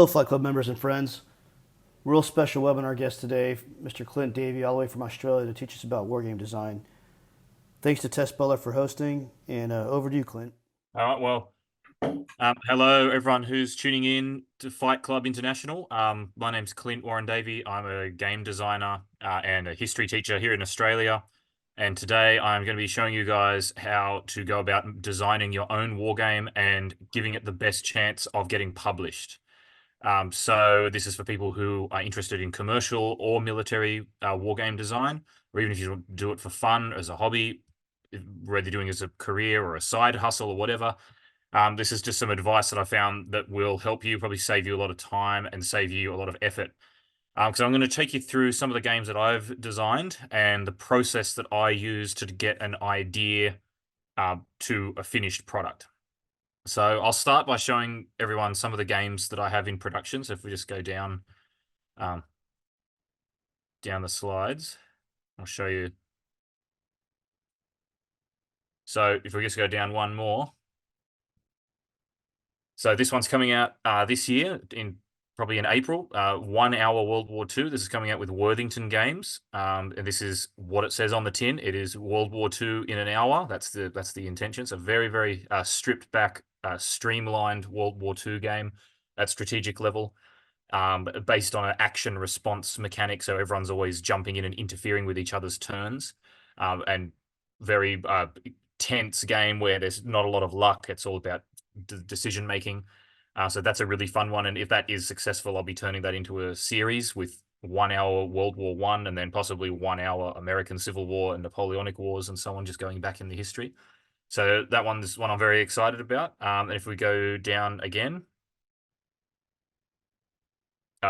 Hello, Flight Club members and friends. Real special webinar guest today, Mr. Clint Davey, all the way from Australia to teach us about wargame design. Thanks to Tess Butler for hosting, and over to you, Clint. All right, well, hello everyone who's tuning in to Fight Club International. My name's Clint Warren-Davey. I'm a game designer and a history teacher here in Australia. And today I'm going to be showing you guys how to go about designing your own wargame and giving it the best chance of getting published. So this is for people who are interested in commercial or military wargame design, or even if you do it for fun as a hobby, whether you're doing it as a career or a side hustle or whatever. This is just some advice that I found that will help you, probably save you a lot of time and save you a lot of effort. So I'm going to take you through some of the games that I've designed and the process that I use to get an idea to a finished product. So I'll start by showing everyone some of the games that I have in production. So if we just go down the slides, I'll show you. So if we just go down one more. So this one's coming out this year, probably in April. 1 hour World War II. This is coming out with Worthington Games, and this is what it says on the tin. It is World War II in an hour. That's the intention. It's a very, very stripped back, streamlined World War II game at strategic level, based on an action response mechanic. So everyone's always jumping in and interfering with each other's turns, and very tense game where there's not a lot of luck. It's all about decision making. So that's a really fun one. And if that is successful, I'll be turning that into a series with 1 hour World War I and then possibly 1 hour American Civil War and Napoleonic Wars and so on, just going back in the history. So that one's one I'm very excited about. And if we go down again,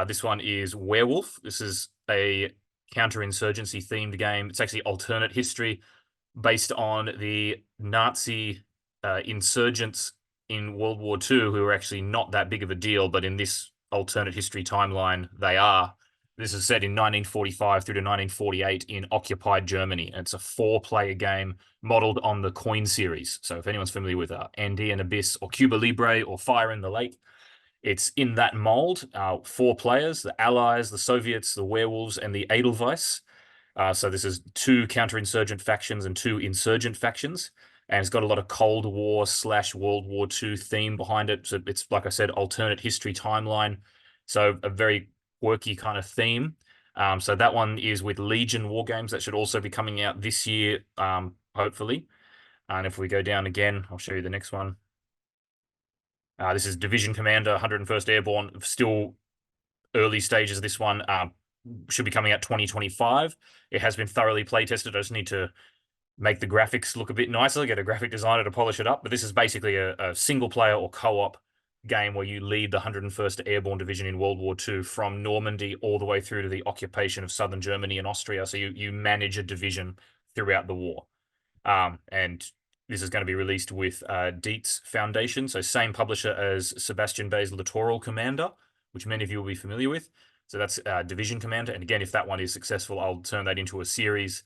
this one is Werewolf. This is a counterinsurgency themed game. It's actually alternate history based on the Nazi insurgents in World War II, who are actually not that big of a deal, but in this alternate history timeline, they are. This is set in 1945 through to 1948 in occupied Germany. And it's a 4-player game modeled on the Coin series. So if anyone's familiar with Andean Abyss or Cuba Libre or Fire in the Lake, it's in that mold. 4 players, the Allies, the Soviets, the Werewolves, and the Edelweiss. So this is 2 counterinsurgent factions and 2 insurgent factions. And it's got a lot of Cold War / World War II theme behind it. So it's, like I said, alternate history timeline. So a very quirky kind of theme. So that one is with Legion Wargames. That should also be coming out this year, hopefully. And if we go down again, I'll show you the next one. This is Division Commander, 101st Airborne. Still early stages of this one. Should be coming out 2025. It has been thoroughly play tested. I just need to make the graphics look a bit nicer, get a graphic designer to polish it up. But this is basically a single player or co-op game where you lead the 101st Airborne Division in World War II from Normandy all the way through to the occupation of southern Germany and Austria. So you manage a division throughout the war. And this is going to be released with Dietz Foundation. So same publisher as Sebastian Bay's Littoral Commander, which many of you will be familiar with. So that's Division Commander. And again, if that one is successful, I'll turn that into a series.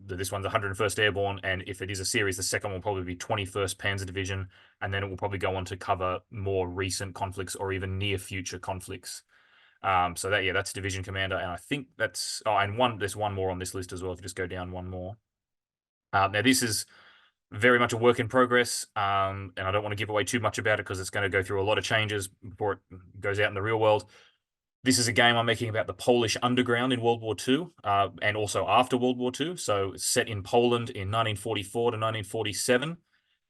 This one's 101st Airborne. And if it is a series, the second one will probably be 21st Panzer Division. And then it will probably go on to cover more recent conflicts or even near future conflicts. So that's Division Commander. And I think that's, there's one more on this list as well. If you just go down one more. Now this is very much a work in progress. And I don't want to give away too much about it because it's going to go through a lot of changes before it goes out in the real world. This is a game I'm making about the Polish underground in World War II and also after World War II. So it's set in Poland in 1944 to 1947.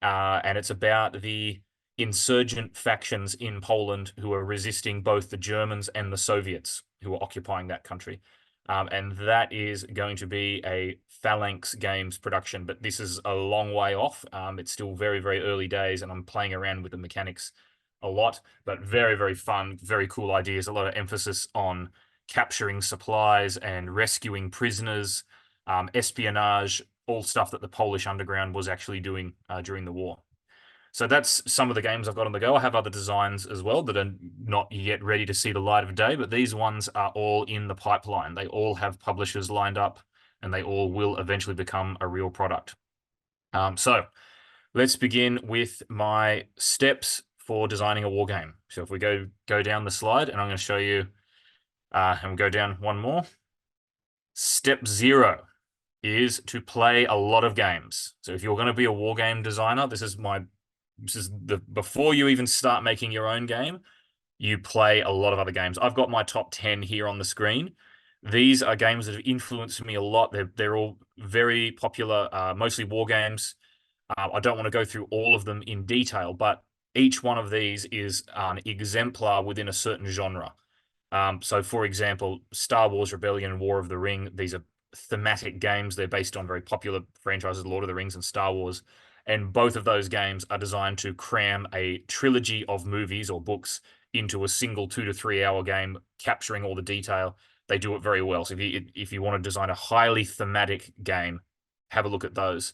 And it's about the insurgent factions in Poland who are resisting both the Germans and the Soviets who are occupying that country. And that is going to be a Phalanx Games production, but this is a long way off. It's still very, very early days, and I'm playing around with the mechanics a lot, but very, very fun, very cool ideas. A lot of emphasis on capturing supplies and rescuing prisoners, espionage, all stuff that the Polish underground was actually doing during the war. So that's some of the games I've got on the go. I have other designs as well that are not yet ready to see the light of day, but these ones are all in the pipeline. They all have publishers lined up, and they all will eventually become a real product. So let's begin with my steps for designing a war game. So if we go down the slide, and I'm going to show you, and we'll go down one more. Step 0 is to play a lot of games. So if you're going to be a war game designer, this is the before you even start making your own game, you play a lot of other games. I've got my top 10 here on the screen. These are games that have influenced me a lot. They're all very popular, mostly war games. I don't want to go through all of them in detail, but each one of these is an exemplar within a certain genre. So, for example, Star Wars Rebellion and War of the Ring, these are thematic games. They're based on very popular franchises, Lord of the Rings and Star Wars. And both of those games are designed to cram a trilogy of movies or books into a single 2 to 3 hour game, capturing all the detail. They do it very well. So if you want to design a highly thematic game, have a look at those.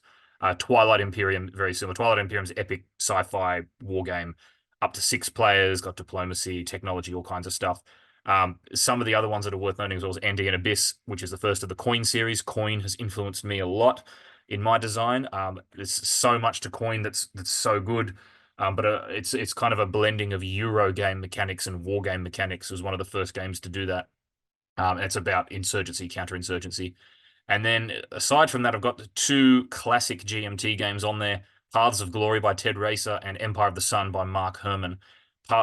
Twilight Imperium, very similar. Twilight Imperium's epic sci-fi war game, up to 6 players, got diplomacy, technology, all kinds of stuff. Some of the other ones that are worth noting as well is Andean Abyss, which is the first of the Coin series. Coin has influenced me a lot in my design. There's so much to Coin that's so good. But it's kind of a blending of Euro game mechanics and war game mechanics. It was one of the first games to do that. It's about insurgency, counterinsurgency. And then aside from that, I've got 2 classic GMT games on there, Paths of Glory by Ted Racer and Empire of the Sun by Mark Herman.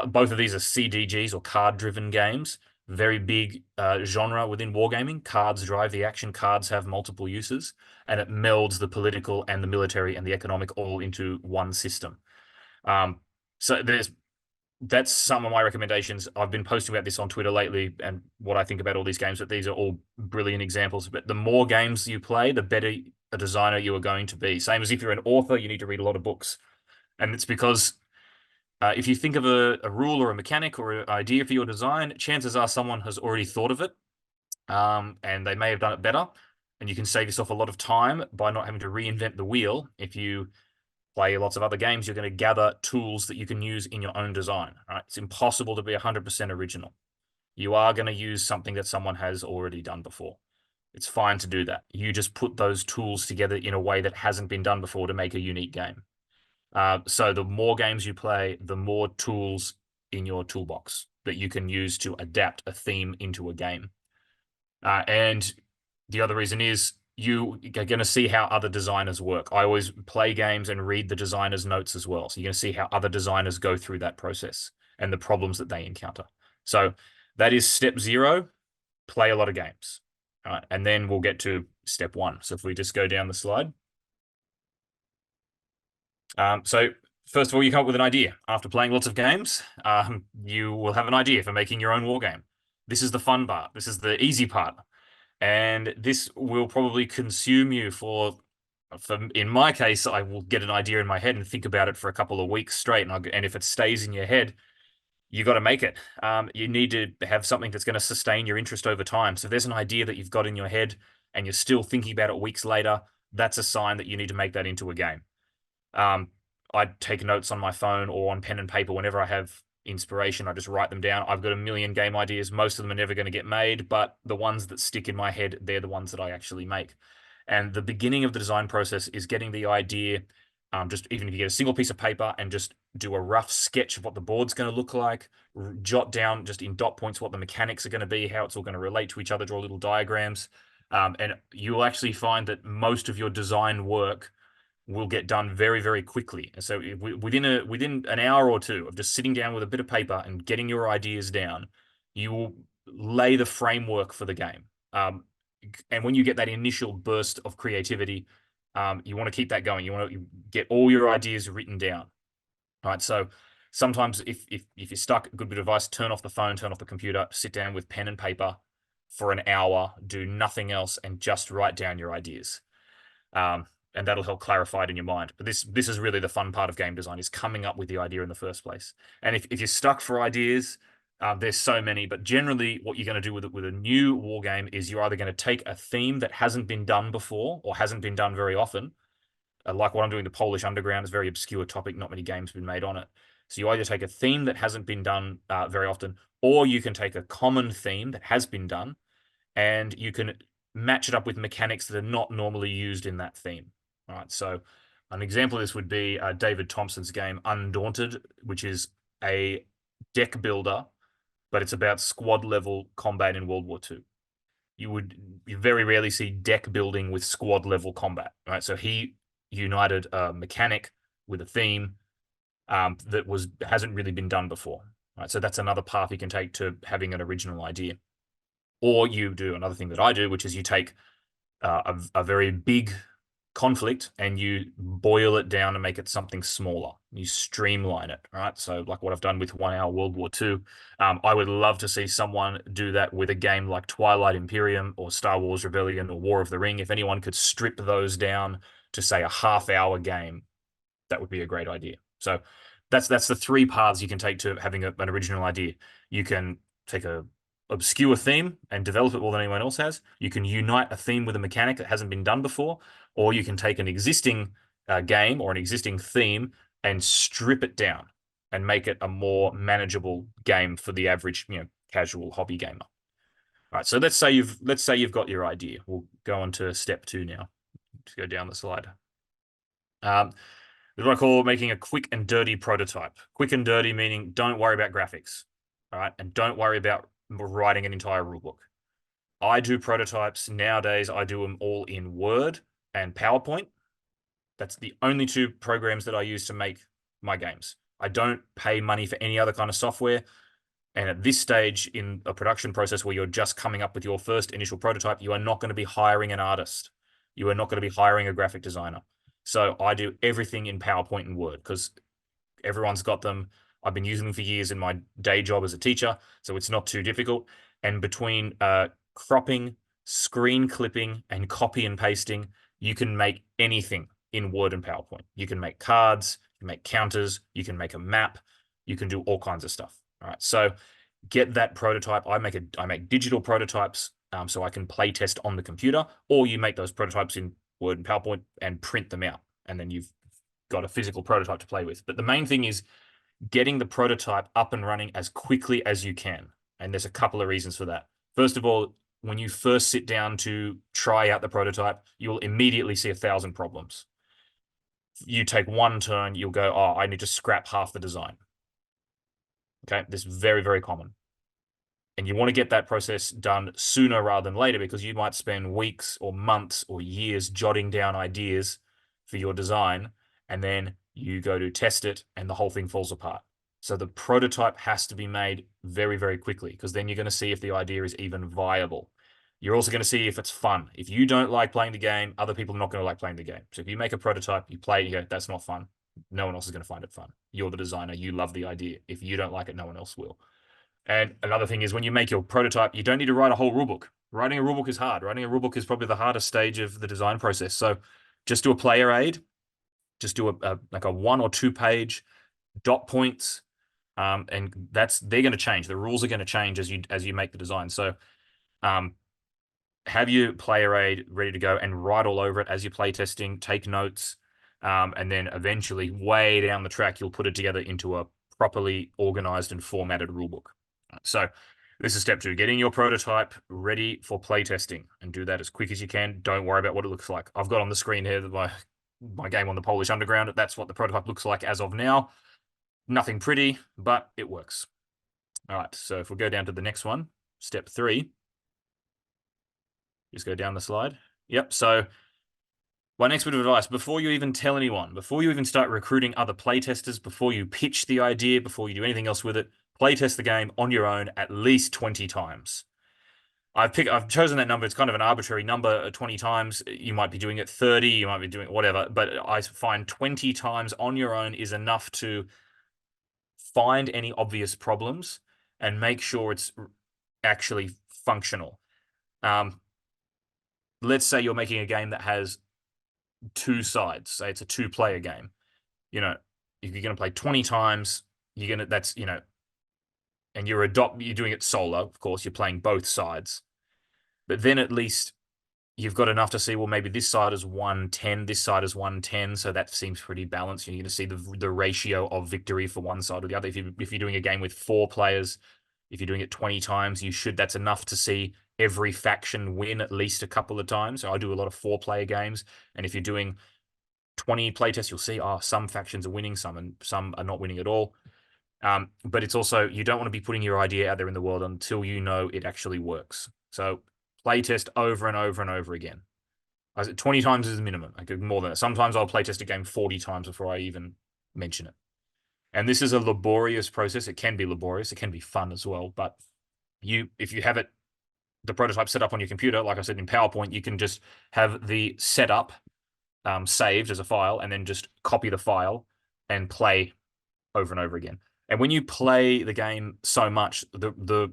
Both of these are CDGs or card-driven games. Very big genre within wargaming. Cards drive the action. Cards have multiple uses, and it melds the political and the military and the economic all into one system. So that's some of my recommendations. I've been posting about this on Twitter lately and what I think about all these games, but these are all brilliant examples. But the more games you play, the better a designer you are going to be. Same as if you're an author, you need to read a lot of books. And it's because if you think of a rule or a mechanic or an idea for your design, chances are someone has already thought of it, and they may have done it better. And you can save yourself a lot of time by not having to reinvent the wheel. If you play lots of other games, you're going to gather tools that you can use in your own design. Right? It's impossible to be 100% original. You are going to use something that someone has already done before. It's fine to do that. You just put those tools together in a way that hasn't been done before to make a unique game. So the more games you play, the more tools in your toolbox that you can use to adapt a theme into a game. And the other reason is you are going to see how other designers work. I always play games and read the designer's notes as well. So you're going to see how other designers go through that process and the problems that they encounter. So that is step 0, play a lot of games. All right, and then we'll get to step 1. So if we just go down the slide. So first of all, you come up with an idea. After playing lots of games, you will have an idea for making your own war game. This is the fun part. This is the easy part. And this will probably consume you for in my case, I will get an idea in my head and think about it for a couple of weeks straight. And if it stays in your head, you got to make it. You need to have something that's going to sustain your interest over time. So if there's an idea that you've got in your head and you're still thinking about it weeks later, that's a sign that you need to make that into a game. I take notes on my phone or on pen and paper whenever I have inspiration. I just write them down. I've got a million game ideas. Most of them are never going to get made, but the ones that stick in my head, they're the ones that I actually make. And the beginning of the design process is getting the idea. Just even if you get a single piece of paper and just do a rough sketch of what the board's going to look like, jot down just in dot points what the mechanics are going to be, how it's all going to relate to each other, draw little diagrams. And you'll actually find that most of your design work will get done very, very quickly. So within an hour or two of just sitting down with a bit of paper and getting your ideas down, you will lay the framework for the game. And when you get that initial burst of creativity, you want to keep that going. You want to get all your ideas written down. All right. So sometimes if you're stuck, a good bit of advice, turn off the phone, turn off the computer, sit down with pen and paper for an hour, do nothing else, and just write down your ideas. And that'll help clarify it in your mind. But this is really the fun part of game design, is coming up with the idea in the first place. And if you're stuck for ideas, there's so many, but generally what you're going to do with a new war game is you're either going to take a theme that hasn't been done before or hasn't been done very often. Like what I'm doing, the Polish Underground is a very obscure topic. Not many games have been made on it. So you either take a theme that hasn't been done very often, or you can take a common theme that has been done and you can match it up with mechanics that are not normally used in that theme. All right, so an example of this would be David Thompson's game Undaunted, which is a deck builder, but it's about squad level combat in World War II. You very rarely see deck building with squad level combat, right? So he united a mechanic with a theme that hasn't really been done before, right? So that's another path you can take to having an original idea. Or you do another thing that I do, which is you take a very big conflict and you boil it down and make it something smaller. You streamline it, right? So like what I've done with 1 Hour World War II, I would love to see someone do that with a game like Twilight Imperium or Star Wars Rebellion or War of the Ring. If anyone could strip those down to say a half-hour game, that would be a great idea. So that's the three paths you can take to having an original idea. You can take a obscure theme and develop it more than anyone else has. You can unite a theme with a mechanic that hasn't been done before, or you can take an existing game or an existing theme and strip it down and make it a more manageable game for the average, casual hobby gamer. All right, so let's say you've got your idea. We'll go on to step 2 now. Just go down the slide. This is what I call making a quick and dirty prototype. Quick and dirty meaning don't worry about graphics, all right, and don't worry about writing an entire rulebook. I do prototypes nowadays. I do them all in Word and PowerPoint. That's the only 2 programs that I use to make my games. I don't pay money for any other kind of software. And at this stage in a production process where you're just coming up with your first initial prototype, you are not going to be hiring an artist. You are not going to be hiring a graphic designer. So I do everything in PowerPoint and Word because everyone's got them. I've been using them for years in my day job as a teacher, so it's not too difficult. And between cropping, screen clipping, and copy and pasting, you can make anything in Word and PowerPoint. You can make cards, you can make counters, you can make a map, you can do all kinds of stuff. All right, so get that prototype. I make digital prototypes so I can play test on the computer, or you make those prototypes in Word and PowerPoint and print them out, and then you've got a physical prototype to play with. But the main thing is getting the prototype up and running as quickly as you can. And there's a couple of reasons for that. First of all, when you first sit down to try out the prototype, you'll immediately see 1,000 problems. You take one turn, you'll go, oh, I need to scrap half the design. Okay, this is very, very common. And you want to get that process done sooner rather than later because you might spend weeks or months or years jotting down ideas for your design, and then you go to test it and the whole thing falls apart. So the prototype has to be made very, very quickly because then you're going to see if the idea is even viable. You're also going to see if it's fun. If you don't like playing the game, other people are not going to like playing the game. So if you make a prototype, you play it, you go, that's not fun. No one else is going to find it fun. You're the designer. You love the idea. If you don't like it, no one else will. And another thing is when you make your prototype, you don't need to write a whole rulebook. Writing a rulebook is hard. Writing a rulebook is probably the hardest stage of the design process. So just do a player aid. Just do like a 1 or 2 page dot points. And they're going to change. The rules are going to change as you make the design. So have your player aid ready to go and write all over it as you're play testing, take notes. And then eventually way down the track, you'll put it together into a properly organized and formatted rulebook. So this is step 2, getting your prototype ready for playtesting, and do that as quick as you can. Don't worry about what it looks like. I've got on the screen here my game on the Polish Underground. That's what the prototype looks like as of now. Nothing pretty, but it works. All right, so if we go down to the next one, step 3, just go down the slide. Yep, so my next bit of advice, before you even tell anyone, before you even start recruiting other playtesters, before you pitch the idea, before you do anything else with it, playtest the game on your own at least 20 times. I've chosen that number. It's kind of an arbitrary number, 20 times. You might be doing it 30, you might be doing whatever, but I find 20 times on your own is enough to find any obvious problems and make sure it's actually functional. Let's say you're making a game that has 2 sides. Say it's a 2-player game. If you're going to play 20 times, and you're doing it solo, of course, you're playing both sides. But then at least you've got enough to see, well, maybe this side is 110, this side is 110, so that seems pretty balanced. You're going to see the ratio of victory for one side or the other. If you're doing a game with 4 players, if you're doing it 20 times, that's enough to see every faction win at least a couple of times. So I do a lot of 4-player games, and if you're doing 20 playtests, you'll see, some factions are winning, some are not winning at all. But it's also, you don't want to be putting your idea out there in the world until you know it actually works. So playtest over and over and over again. 20 times is the minimum. I could more than that. Sometimes I'll playtest a game 40 times before I even mention it. And this is a laborious process. It can be laborious. It can be fun as well. But if you have the prototype set up on your computer, like I said in PowerPoint, you can just have the setup saved as a file and then just copy the file and play over and over again. And when you play the game so much, the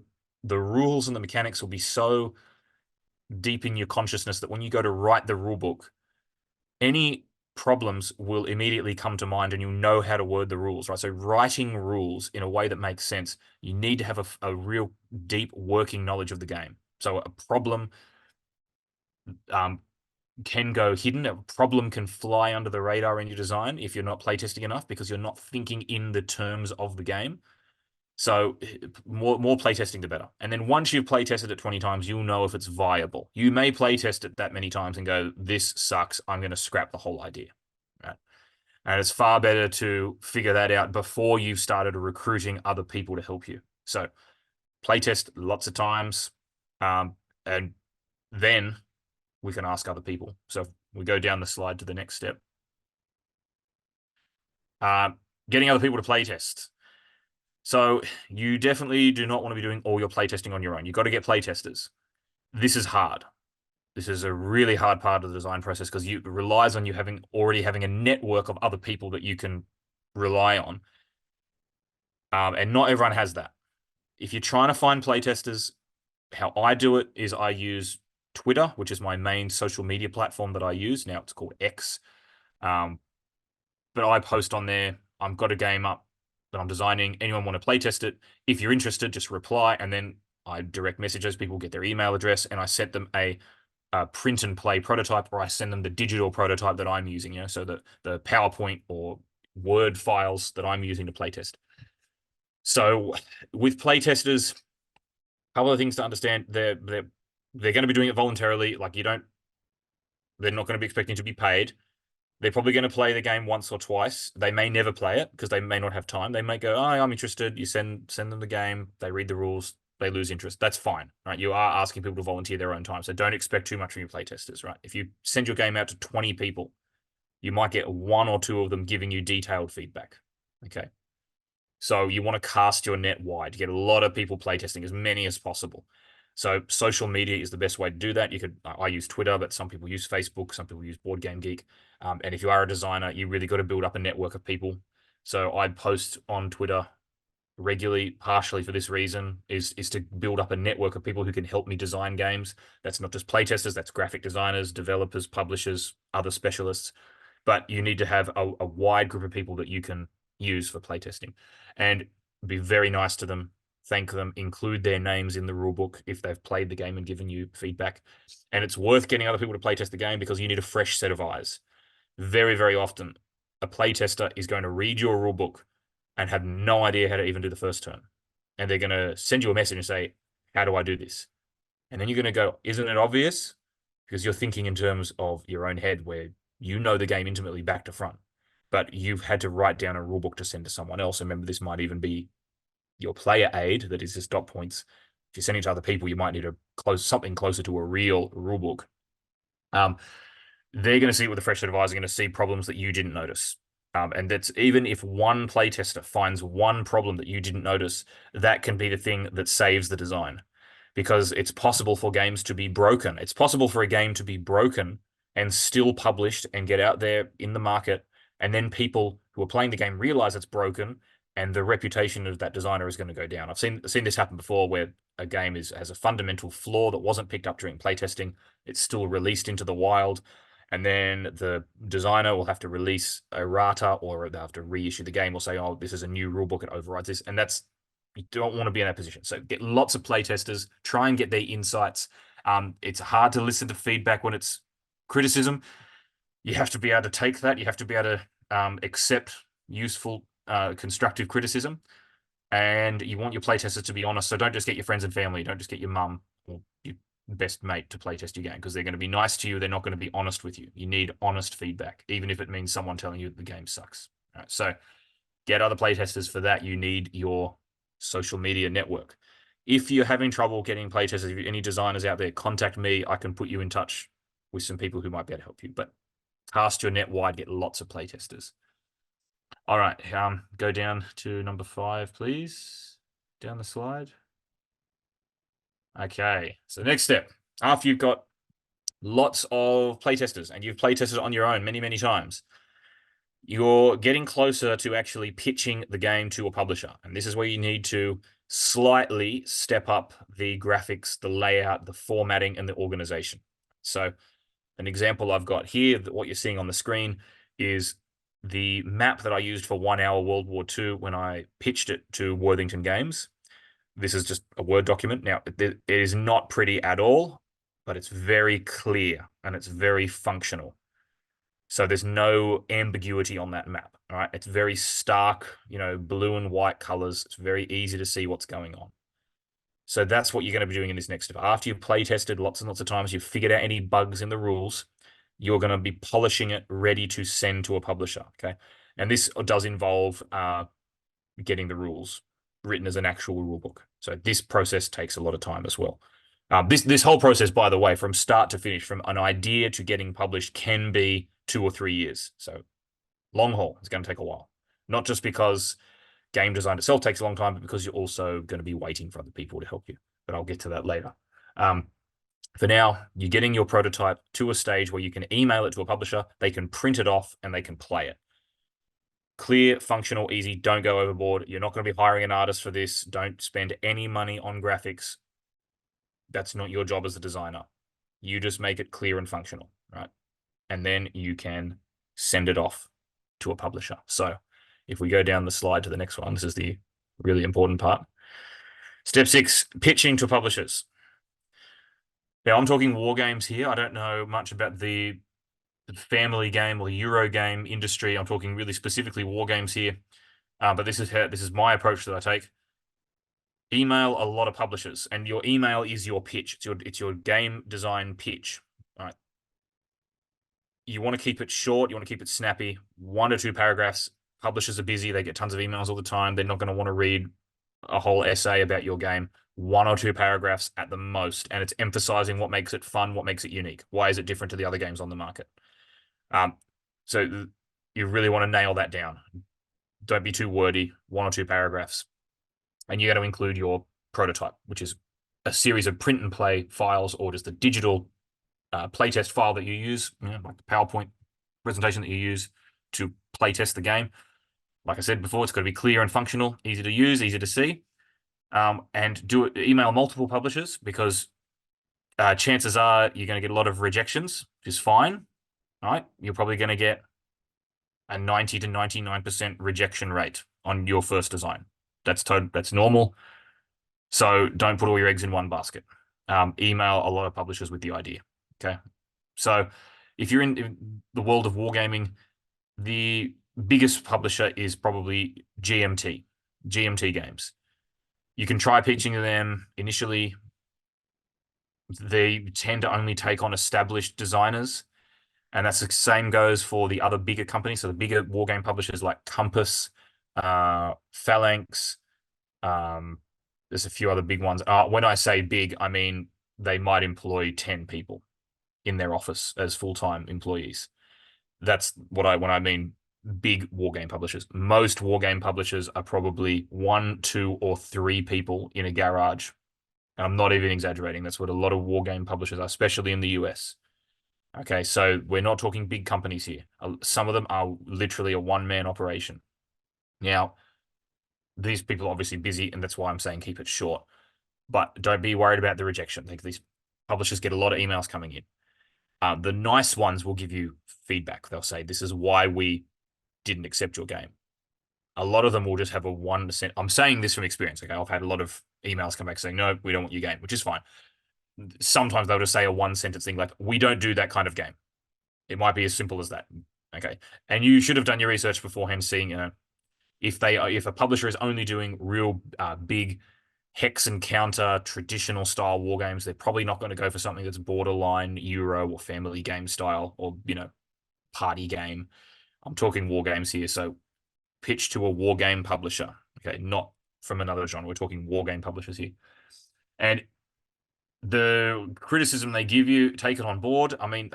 rules and the mechanics will be so deep in your consciousness that when you go to write the rule book, any problems will immediately come to mind and you'll know how to word the rules, right? So writing rules in a way that makes sense, you need to have a real deep working knowledge of the game. So a problem can go hidden. A problem can fly under the radar in your design if you're not playtesting enough because you're not thinking in the terms of the game. So more playtesting, the better. And then once you've playtested it 20 times, you'll know if it's viable. You may playtest it that many times and go, this sucks. I'm going to scrap the whole idea. Right? And it's far better to figure that out before you've started recruiting other people to help you. So playtest lots of times, and then we can ask other people. So we go down the slide to the next step. Getting other people to playtest. So you definitely do not want to be doing all your playtesting on your own. You've got to get playtesters. This is hard. This is a really hard part of the design process because it relies on you already having a network of other people that you can rely on. And not everyone has that. If you're trying to find playtesters, how I do it is I use Twitter, which is my main social media platform that I use. Now it's called X. But I post on there. I've got a game up that I'm designing. Anyone want to playtest it? If you're interested, just reply. And then I direct message those people, get their email address, and I set them a print and play prototype, or I send them the digital prototype that I'm using, so the PowerPoint or Word files that I'm using to playtest. So with playtesters, a couple of things to understand. They're going to be doing it voluntarily. Like they're not going to be expecting to be paid. They're probably going to play the game once or twice. They may never play it because they may not have time. They may go, "Oh, I'm interested." You send them the game. They read the rules. They lose interest. That's fine, right? You are asking people to volunteer their own time, so don't expect too much from your playtesters, right? If you send your game out to 20 people, you might get one or two of them giving you detailed feedback. Okay, so you want to cast your net wide. Get a lot of people playtesting, as many as possible. So social media is the best way to do that. I use Twitter, but some people use Facebook, some people use Board Game Geek. And if you are a designer, you really got to build up a network of people. So I post on Twitter regularly, partially for this reason, is to build up a network of people who can help me design games. That's not just playtesters, that's graphic designers, developers, publishers, other specialists. But you need to have a wide group of people that you can use for playtesting. And be very nice to them, thank them, include their names in the rulebook if they've played the game and given you feedback. And it's worth getting other people to playtest the game because you need a fresh set of eyes. Very, very often, a playtester is going to read your rulebook and have no idea how to even do the first turn. And they're going to send you a message and say, how do I do this? And then you're going to go, isn't it obvious? Because you're thinking in terms of your own head where you know the game intimately back to front, but you've had to write down a rulebook to send to someone else. And remember, this might even be your player aid, that is just dot points. If you're sending to other people, you might need to close something closer to a real rulebook. They're going to see it with a fresh set of eyes. They're going to see problems that you didn't notice. And that's even if one playtester finds one problem that you didn't notice, that can be the thing that saves the design. Because it's possible for games to be broken. It's possible for a game to be broken and still published and get out there in the market. And then people who are playing the game realize it's broken and the reputation of that designer is going to go down. I've seen this happen before where a game has a fundamental flaw that wasn't picked up during playtesting. It's still released into the wild. And then the designer will have to release a errata or they'll have to reissue the game or say, oh, this is a new rulebook, it overrides this. And you don't want to be in that position. So get lots of playtesters, try and get their insights. It's hard to listen to feedback when it's criticism. You have to be able to take that. You have to be able to accept useful, constructive criticism. And you want your playtesters to be honest. So don't just get your friends and family. Don't just get your mum or your best mate to playtest your game because they're going to be nice to you. They're not going to be honest with you. You need honest feedback, even if it means someone telling you the game sucks. All right, so get other playtesters. For that, you need your social media network. If you're having trouble getting playtesters, if any designers out there, contact me. I can put you in touch with some people who might be able to help you. But cast your net wide, get lots of playtesters. All right, go down to number 5, please. Down the slide. Okay, so next step, after you've got lots of playtesters and you've playtested on your own many, many times, you're getting closer to actually pitching the game to a publisher. And this is where you need to slightly step up the graphics, the layout, the formatting, and the organization. So an example I've got here, what you're seeing on the screen, is the map that I used for 1 Hour World War II when I pitched it to Worthington Games. This is just a Word document. Now, it is not pretty at all, but it's very clear and it's very functional. So there's no ambiguity on that map. All right. It's very stark, blue and white colors. It's very easy to see what's going on. So that's what you're going to be doing in this next step. After you've play tested lots and lots of times, you've figured out any bugs in the rules, you're going to be polishing it ready to send to a publisher. Okay. And this does involve getting the rules written as an actual rule book. So this process takes a lot of time as well. This whole process, by the way, from start to finish, from an idea to getting published, can be 2 or 3 years. So long haul, it's going to take a while. Not just because game design itself takes a long time, but because you're also going to be waiting for other people to help you. But I'll get to that later. For now, you're getting your prototype to a stage where you can email it to a publisher, they can print it off, and they can play it. Clear, functional, easy, don't go overboard. You're not going to be hiring an artist for this. Don't spend any money on graphics. That's not your job as a designer. You just make it clear and functional, right? And then you can send it off to a publisher. So if we go down the slide to the next one, this is the really important part. Step 6, pitching to publishers. Now, I'm talking war games here. I don't know much about the family game or Euro game industry. I'm talking really specifically war games here. But this is my approach that I take. Email a lot of publishers, and your email is your pitch. It's your game design pitch. All right. You want to keep it short. You want to keep it snappy. 1 or 2 paragraphs. Publishers are busy. They get tons of emails all the time. They're not going to want to read a whole essay about your game. 1 or 2 paragraphs at the most, and it's emphasizing what makes it fun, what makes it unique. Why is it different to the other games on the market? So you really want to nail that down. Don't be too wordy. 1 or 2 paragraphs. And you got to include your prototype, which is a series of print and play files, or just the digital playtest file that you use, like the PowerPoint presentation that you use to playtest the game. Like I said before, it's got to be clear and functional, easy to use, easy to see. And email multiple publishers, because chances are you're going to get a lot of rejections, which is fine. All right. You're probably going to get a 90 to 99% rejection rate on your first design. That's normal. So don't put all your eggs in one basket. Email a lot of publishers with the idea. Okay. So if you're in the world of wargaming, the biggest publisher is probably GMT Games. You can try pitching to them initially. They tend to only take on established designers. And that's the same goes for the other bigger companies. So the bigger wargame publishers like Compass, Phalanx, there's a few other big ones. When I say big, I mean they might employ 10 people in their office as full-time employees. That's when I mean big wargame publishers. Most wargame publishers are probably 1, 2, or 3 people in a garage. And I'm not even exaggerating. That's what a lot of wargame publishers are, especially in the US. Okay, so we're not talking big companies here. Some of them are literally a one-man operation. Now, these people are obviously busy, and that's why I'm saying keep it short. But don't be worried about the rejection. Like, these publishers get a lot of emails coming in. The nice ones will give you feedback. They'll say, this is why we didn't accept your game. A lot of them will just have a 1%. I'm saying this from experience. Okay, I've had a lot of emails come back saying, no, we don't want your game, which is fine. Sometimes they'll just say a 1-sentence thing like, we don't do that kind of game. It might be as simple as that. Okay. And you should have done your research beforehand, seeing if a publisher is only doing real big hex and counter traditional style war games, they're probably not going to go for something that's borderline Euro or family game style, or party game. I'm talking war games here. So pitch to a wargame publisher. Okay, not from another genre. We're talking wargame publishers here. And the criticism they give you, take it on board. I mean,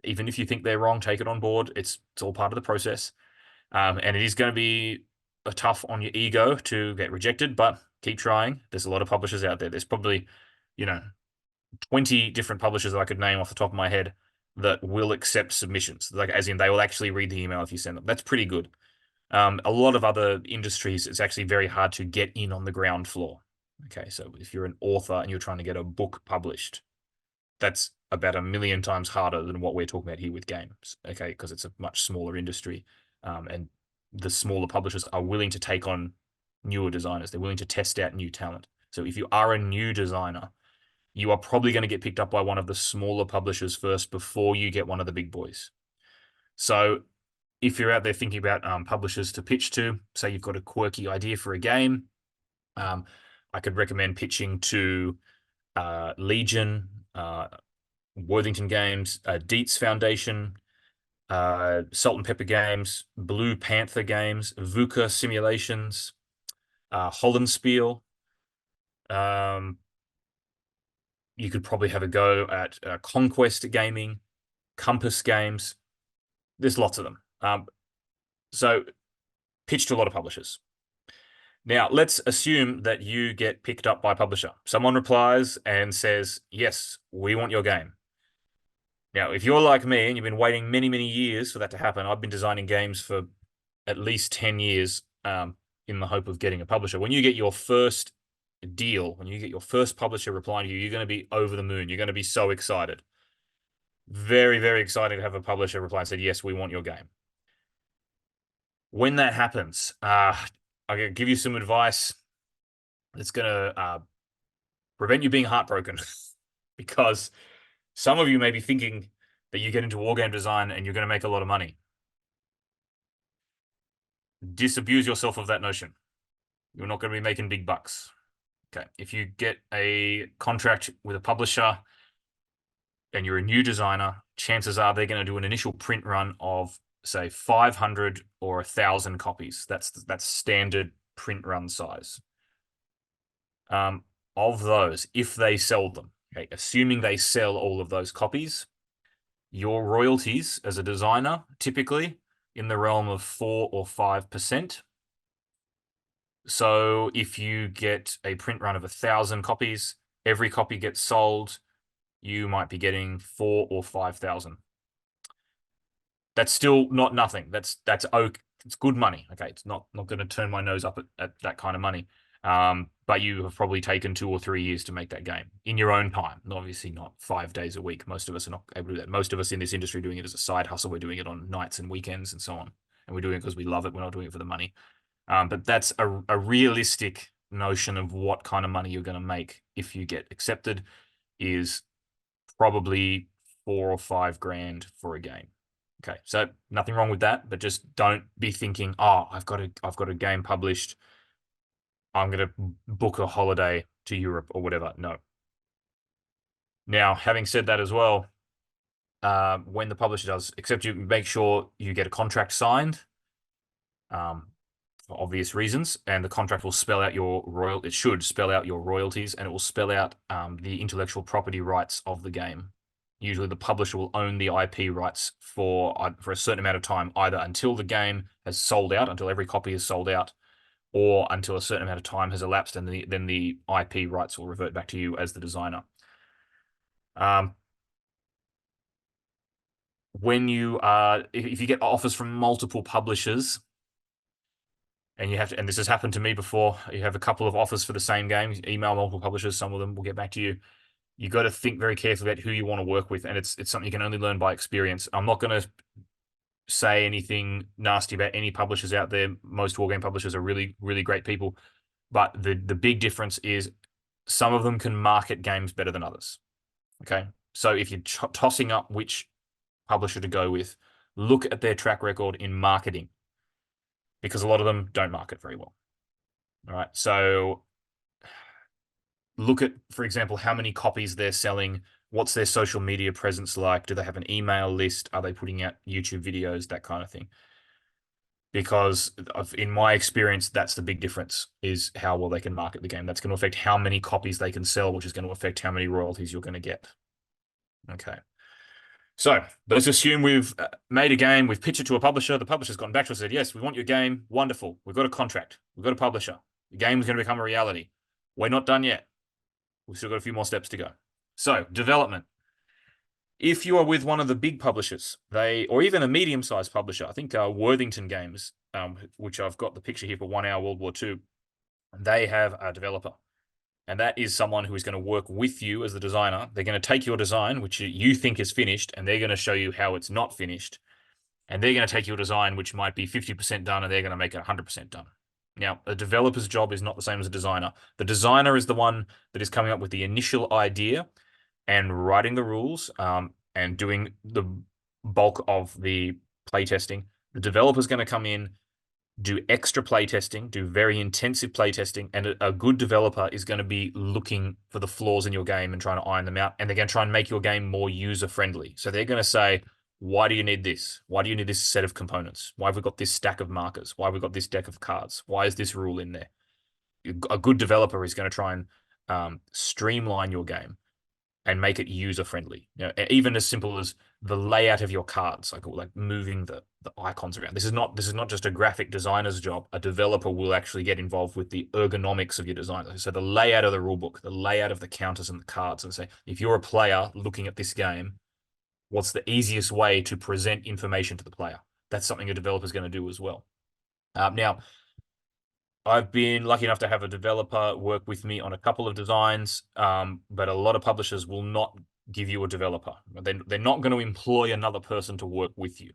even if you think they're wrong, take it on board. It's all part of the process. And it is going to be tough on your ego to get rejected, but keep trying. There's a lot of publishers out there. There's probably, 20 different publishers that I could name off the top of my head that will accept submissions. Like, as in, they will actually read the email if you send them. That's pretty good. A lot of other industries, it's actually very hard to get in on the ground floor. Okay, so if you're an author and you're trying to get a book published, that's about 1,000,000 times harder than what we're talking about here with games. Okay, because it's a much smaller industry, and the smaller publishers are willing to take on newer designers. They're willing to test out new talent. So if you are a new designer, you are probably going to get picked up by one of the smaller publishers first before you get one of the big boys. So if you're out there thinking about publishers to pitch to, say you've got a quirky idea for a game, I could recommend pitching to Legion, Worthington Games, Dietz Foundation, Salt and Pepper Games, Blue Panther Games, VUCA Simulations, Hollandspiel. You could probably have a go at Conquest Gaming, Compass Games. There's lots of them. So pitch to a lot of publishers. Now, let's assume that you get picked up by a publisher. Someone replies and says, yes, we want your game. Now, if you're like me and you've been waiting many, many years for that to happen, I've been designing games for at least 10 years in the hope of getting a publisher. When you get your first deal, when you get your first publisher replying to you, you're going to be over the moon. You're going to be so excited. Very, very excited to have a publisher reply and say, yes, we want your game. When that happens, I'm going to give you some advice that's going to prevent you being heartbroken because some of you may be thinking that you get into wargame design and you're going to make a lot of money. Disabuse yourself of that notion. You're not going to be making big bucks. Okay. If you get a contract with a publisher and you're a new designer, chances are they're going to do an initial print run of, say, 500 or 1,000 copies. That's standard print run size. Of those, if they sell them, okay, assuming they sell all of those copies, your royalties as a designer, typically in the realm of 4 or 5%. So if you get a print run of 1,000 copies, every copy gets sold, you might be getting 4 or 5,000. That's still not nothing. That's okay. It's good money. Okay, it's not going to turn my nose up at that kind of money. But you have probably taken 2 or 3 years to make that game in your own time. Obviously not 5 days a week. Most of us are not able to do that. Most of us in this industry are doing it as a side hustle. We're doing it on nights and weekends and so on. And we're doing it because we love it. We're not doing it for the money. But that's a realistic notion of what kind of money you're going to make if you get accepted is probably 4 or 5 grand for a game. Okay, so nothing wrong with that, but just don't be thinking, oh, I've got a game published. I'm going to book a holiday to Europe or whatever. No. Now, having said that as well, when the publisher does accept you, make sure you get a contract signed. For obvious reasons, and the contract will spell out it should spell out your royalties, and it will spell out the intellectual property rights of the game. Usually the publisher will own the IP rights for a certain amount of time, either until the game has sold out, until every copy is sold out, or until a certain amount of time has elapsed, and then the IP rights will revert back to you as the designer. When if you get offers from multiple publishers, and you have to, and this has happened to me before, you have a couple of offers for the same game, email multiple publishers, some of them will get back to you. You got to think very carefully about who you want to work with, and it's something you can only learn by experience. I'm not going to say anything nasty about any publishers out there. Most wargame publishers are really, really great people, but the big difference is some of them can market games better than others. Okay, so if you're tossing up which publisher to go with, look at their track record in marketing, because a lot of them don't market very well. All right, so look at, for example, how many copies they're selling. What's their social media presence like? Do they have an email list? Are they putting out YouTube videos? That kind of thing. because in my experience, that's the big difference, is how well they can market the game. That's going to affect how many copies they can sell, which is going to affect how many royalties you're going to get. Okay. So let's assume we've made a game, we've pitched it to a publisher. The publisher's gone back to us and said, yes, we want your game. Wonderful. We've got a contract. We've got a publisher. The game is going to become a reality. We're not done yet. We've still got a few more steps to go. So development. If you are with one of the big publishers, or even a medium-sized publisher, I think Worthington Games, which I've got the picture here for 1 Hour World War II, they have a developer. And that is someone who is going to work with you as the designer. They're going to take your design, which you think is finished, and they're going to show you how it's not finished. And they're going to take your design, which might be 50% done, and they're going to make it 100% done. Now, a developer's job is not the same as a designer. The designer is the one that is coming up with the initial idea and writing the rules, and doing the bulk of the playtesting. The developer's going to come in, do extra playtesting, do very intensive playtesting, and a good developer is going to be looking for the flaws in your game and trying to iron them out, and they're going to try and make your game more user-friendly. So they're going to say, why do you need this? Why do you need this set of components? Why have we got this stack of markers? Why have we got this deck of cards? Why is this rule in there? A good developer is going to try and streamline your game and make it user-friendly. You know, even as simple as the layout of your cards, like moving the icons around. This is not just a graphic designer's job. A developer will actually get involved with the ergonomics of your design. So the layout of the rulebook, the layout of the counters and the cards, and say, if you're a player looking at this game, what's the easiest way to present information to the player? That's something a developer is going to do as well. Now, I've been lucky enough to have a developer work with me on a couple of designs, but a lot of publishers will not give you a developer. They're not going to employ another person to work with you.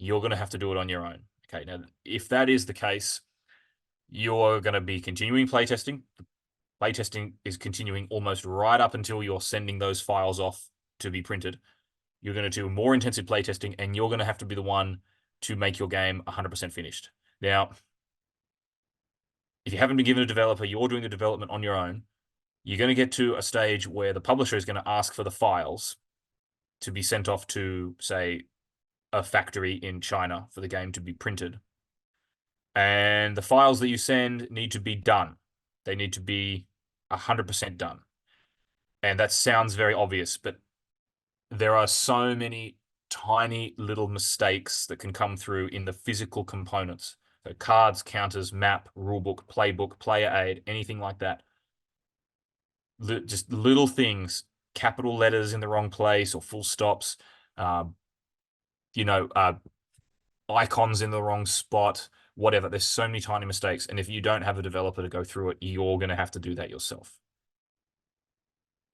You're going to have to do it on your own. Okay, now, if that is the case, you're going to be continuing playtesting. Playtesting is continuing almost right up until you're sending those files off to be printed. You're going to do more intensive playtesting, and you're going to have to be the one to make your game 100% finished. Now, if you haven't been given a developer, you're doing the development on your own, you're going to get to a stage where the publisher is going to ask for the files to be sent off to, say, a factory in China for the game to be printed. And the files that you send need to be done. They need to be 100% done. And that sounds very obvious, but there are so many tiny little mistakes that can come through in the physical components. So cards, counters, map, rulebook, playbook, player aid, anything like that. Just little things, capital letters in the wrong place or full stops, icons in the wrong spot, whatever. There's so many tiny mistakes. And if you don't have a developer to go through it, you're going to have to do that yourself.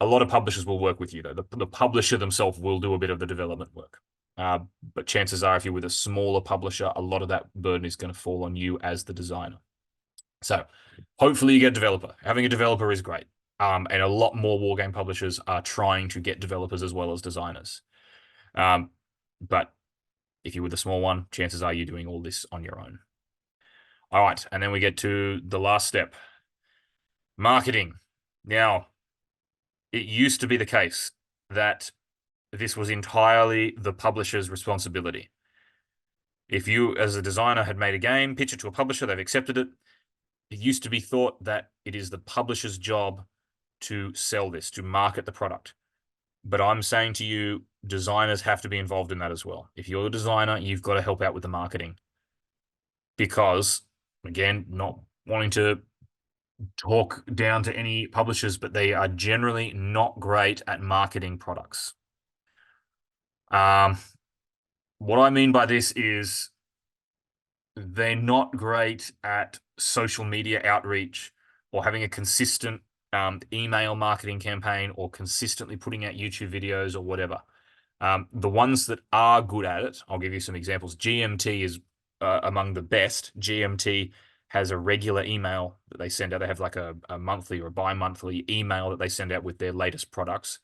A lot of publishers will work with you, though. The publisher themselves will do a bit of the development work. But chances are, if you're with a smaller publisher, a lot of that burden is going to fall on you as the designer. So hopefully you get a developer. Having a developer is great. And a lot more wargame publishers are trying to get developers as well as designers. But if you're with a small one, chances are you're doing all this on your own. All right, and then we get to the last step. Marketing. Now, it used to be the case that this was entirely the publisher's responsibility. If you, as a designer, had made a game, pitched it to a publisher, they've accepted it, it used to be thought that it is the publisher's job to sell this, to market the product. But I'm saying to you, designers have to be involved in that as well. If you're a designer, you've got to help out with the marketing. Because, again, not wanting to talk down to any publishers, but they are generally not great at marketing products. What I mean by this is they're not great at social media outreach or having a consistent email marketing campaign or consistently putting out YouTube videos or whatever. The ones that are good at it, I'll give you some examples. GMT is among the best. GMT has a regular email that they send out. They have like a monthly or bi-monthly email that they send out with their latest products.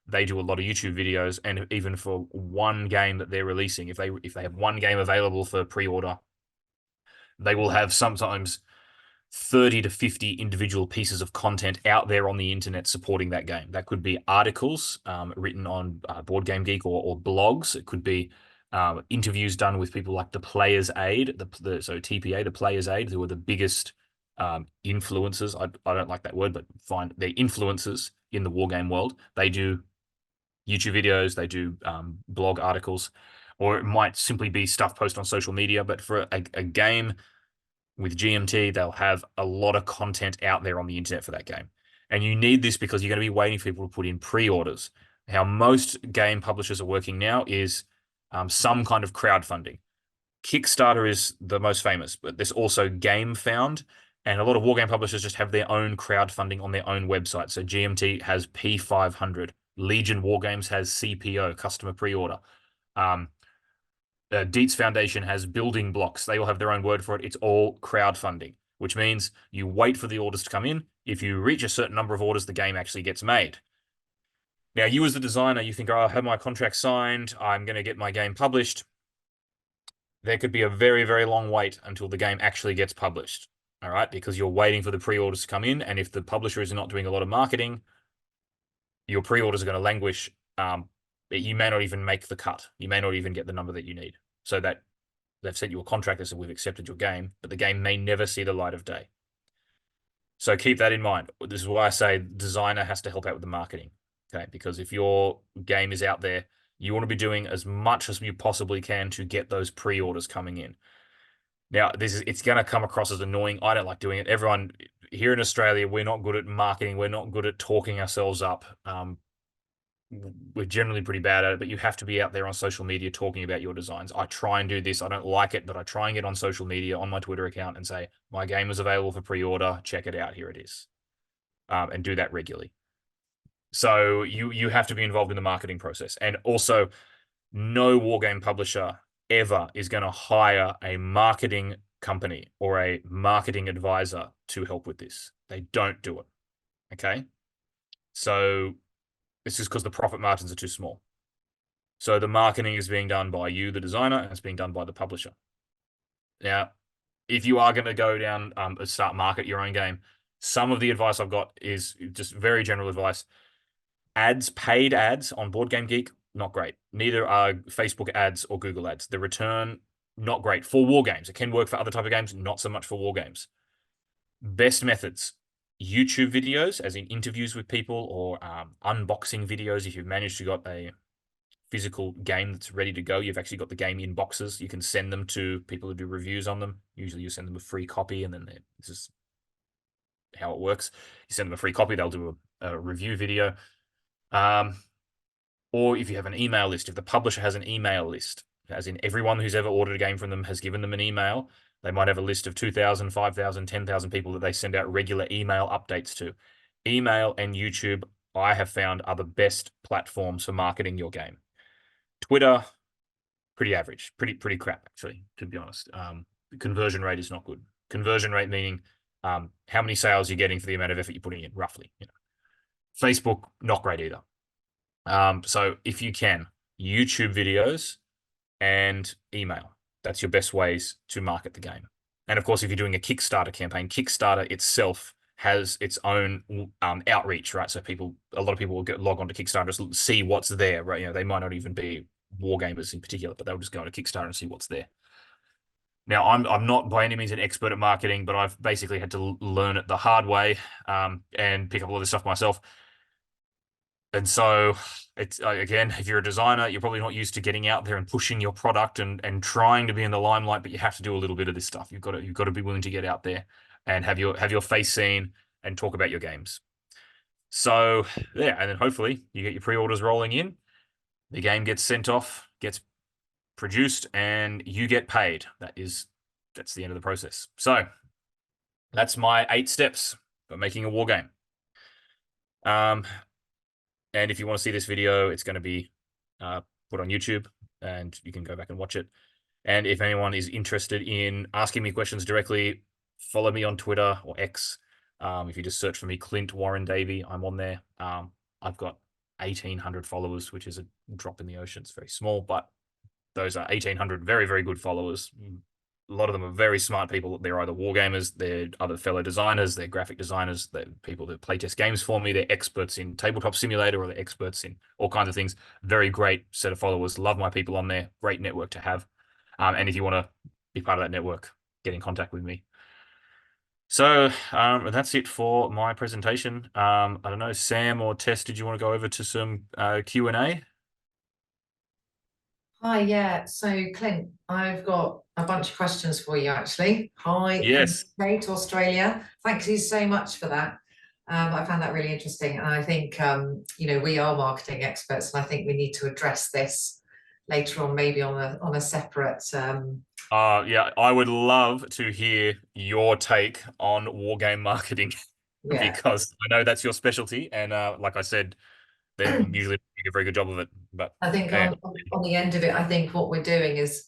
They do a lot of YouTube videos, and even for one game that they're releasing, if they have one game available for pre-order, they will have sometimes 30 to 50 individual pieces of content out there on the internet supporting that game. That could be articles written on Board Game Geek or blogs. It could be interviews done with people like the Players Aid, so TPA, the Players Aid, who are the biggest influencers. I don't like that word, but fine. They're influencers in the wargame world. They do YouTube videos, they do blog articles, or it might simply be stuff posted on social media. But for a game with GMT, they'll have a lot of content out there on the internet for that game. And you need this because you're going to be waiting for people to put in pre-orders. How most game publishers are working now is some kind of crowdfunding. Kickstarter is the most famous, but there's also GameFound, and a lot of wargame publishers just have their own crowdfunding on their own website. So GMT has P500, Legion Wargames has CPO, customer pre-order. Dietz Foundation has building blocks. They all have their own word for it. It's all crowdfunding, which means you wait for the orders to come in. If you reach a certain number of orders, the game actually gets made. Now, you as the designer, you think, oh, I have my contract signed. I'm going to get my game published. There could be a very, very long wait until the game actually gets published. All right, because you're waiting for the pre-orders to come in. And if the publisher is not doing a lot of marketing, your pre-orders are going to languish. You may not even make the cut. You may not even get the number that you need. So that they've sent you a contract that says we've accepted your game, but the game may never see the light of day. So keep that in mind. This is why I say designer has to help out with the marketing. Okay, because if your game is out there, you want to be doing as much as you possibly can to get those pre-orders coming in. Now, it's going to come across as annoying. I don't like doing it. Everyone here in Australia, we're not good at marketing. We're not good at talking ourselves up. We're generally pretty bad at it, but you have to be out there on social media talking about your designs. I try and do this. I don't like it, but I try and get on social media on my Twitter account and say, my game is available for pre-order. Check it out. Here it is. And do that regularly. So you have to be involved in the marketing process. And also, no wargame publisher ever is going to hire a marketing company or a marketing advisor to help with this. They don't do it. Okay. So it's just because the profit margins are too small. So the marketing is being done by you, the designer, and it's being done by the publisher. Now, if you are going to go down start market your own game, some of the advice I've got is just very general advice. Paid ads on Board Game Geek, not great. Neither are Facebook ads or Google ads. The return, not great for war games. It can work for other type of games, not so much for war games. Best methods: YouTube videos, as in interviews with people, or unboxing videos. If you've managed to got a physical game that's ready to go, you've actually got the game in boxes. You can send them to people who do reviews on them. Usually, you send them a free copy, and then this is how it works. You send them a free copy, they'll do a review video. Or if you have an email list, if the publisher has an email list, as in everyone who's ever ordered a game from them has given them an email, they might have a list of 2,000, 5,000, 10,000 people that they send out regular email updates to. Email and YouTube, I have found, are the best platforms for marketing your game. Twitter, pretty average, pretty crap, actually, to be honest. The conversion rate is not good. Conversion rate meaning how many sales you're getting for the amount of effort you're putting in, roughly. Facebook, not great either. So if you can, YouTube videos and email, that's your best ways to market the game. And of course, if you're doing a Kickstarter campaign, Kickstarter itself has its own outreach, right? So a lot of people will log on to Kickstarter and see what's there, right? They might not even be wargamers in particular, but they'll just go to Kickstarter and see what's there. Now, I'm not by any means an expert at marketing, but I've basically had to learn it the hard way and pick up a lot of this stuff myself. And so it's again, if you're a designer, you're probably not used to getting out there and pushing your product and trying to be in the limelight, but you have to do a little bit of this stuff. You've got to be willing to get out there and have your face seen and talk about your games. So yeah, and then hopefully you get your pre-orders rolling in, the game gets sent off, gets produced, and you get paid. That's the end of the process. So that's my 8 steps for making a war game. And if you want to see this video, it's going to be put on YouTube, and you can go back and watch it. And if anyone is interested in asking me questions directly, follow me on Twitter or X. If you just search for me, Clint Warren-Davey, I'm on there. I've got 1,800 followers, which is a drop in the ocean. It's very small, but those are 1,800 very, very good followers. a lot of them are very smart people. They're either wargamers, they're other fellow designers, they're graphic designers, they're people that playtest games for me. They're experts in tabletop simulator or they're experts in all kinds of things. Very great set of followers. Love my people on there. Great network to have. And if you want to be part of that network, get in contact with me. So that's it for my presentation. I don't know, Sam or Tess, did you want to go over to some Q&A? Hi, yeah. So, Clint, I've got a bunch of questions for you, actually. Hi from Yes. UK to Australia. Thank you so much for that. I found that really interesting, and I think we are marketing experts, and I think we need to address this later on, maybe on a separate. Yeah, I would love to hear your take on wargame marketing Yeah, because I know that's your specialty, and like I said, they're usually doing a very good job of it. But I think yeah, on the end of it, I think what we're doing is